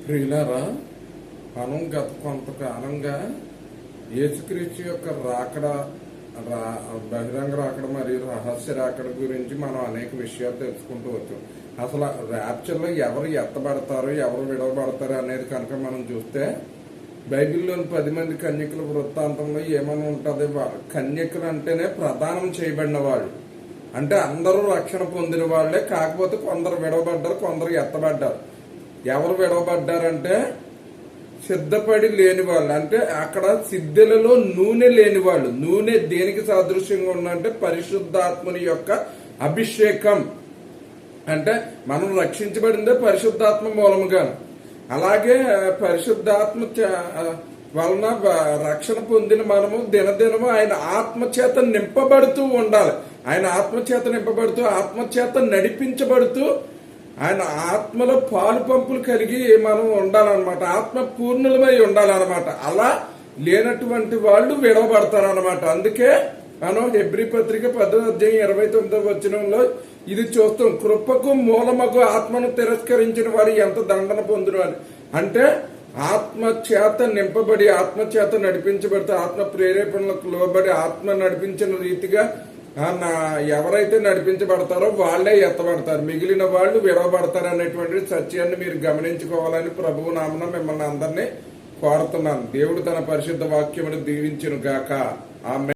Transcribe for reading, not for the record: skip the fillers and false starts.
ప్రియులారా, మనం గత కొంతకాలంగా యేసుక్రీస్తు యొక్క బహిరంగ రాకడ మరియు రహస్య రాకడ గురించి మనం అనేక విషయాలు తెలుసుకుంటూ వచ్చాం. అసలు ర్యాప్చర్లో ఎవరు ఎత్తబడతారు, ఎవరు విడవబడతారు అనేది కనుక మనం చూస్తే బైబిల్లోని 10 మంది కన్యకుల వృత్తాంతంలో ఏమని ఉంటుంది? కన్యకులు అంటేనే ప్రదానం చేయబడిన వాళ్ళు, అంటే అందరూ రక్షణ పొందిన వాళ్లే. కాకపోతే కొందరు విడవబడ్డారు, కొందరు ఎత్తబడ్డారు. ఎవరు విడవబడ్డారంటే సిద్ధపడి లేని వాళ్ళు, అంటే అక్కడ సిద్ధులలో నూనె లేని వాళ్ళు. నూనె దేనికి సాదృశ్యంగా ఉందంటే పరిశుద్ధాత్మని యొక్క అభిషేకం. అంటే మనం రక్షించబడిందే పరిశుద్ధాత్మ మూలముగా. అలాగే పరిశుద్ధాత్మ వలన రక్షణ పొందిన మనము దినదినము ఆయన ఆత్మచేత నింపబడుతూ ఉండాలి. ఆయన ఆత్మచేత నింపబడుతూ, ఆత్మచేత నడిపించబడుతూ, ఆయన ఆత్మలో పాలు పంపులు కలిగి మనం ఉండాలన్నమాట. ఆత్మ పూర్ణులమై ఉండాలన్నమాట. అలా లేనటువంటి వాళ్ళు విడవబడతారన్నమాట. అందుకే మనం హెబ్రీ పత్రిక 10వ అధ్యాయం 29వ వచనంలో ఇది చూస్తాం. కృపకు మూలమగు ఆత్మను తిరస్కరించిన వారు ఎంత దండన పొందును అని. అంటే ఆత్మ చేత నింపబడి, ఆత్మ చేత నడిపించబడితే, ఆత్మ ప్రేరేపణలకు లోబడి ఆత్మ నడిపించిన రీతిగా ఎవరైతే నడిపించబడతారో వాళ్లే ఎత్తబడతారు, మిగిలిన వాళ్ళు విడవబడతారు అనేటువంటి సత్యాన్ని మీరు గమనించుకోవాలని ప్రభువు నామన మిమ్మల్ని అందరినీ కోరుతున్నాను. దేవుడు తన పరిశుద్ధ వాక్యమును దీవించును గాక. ఆమేన్.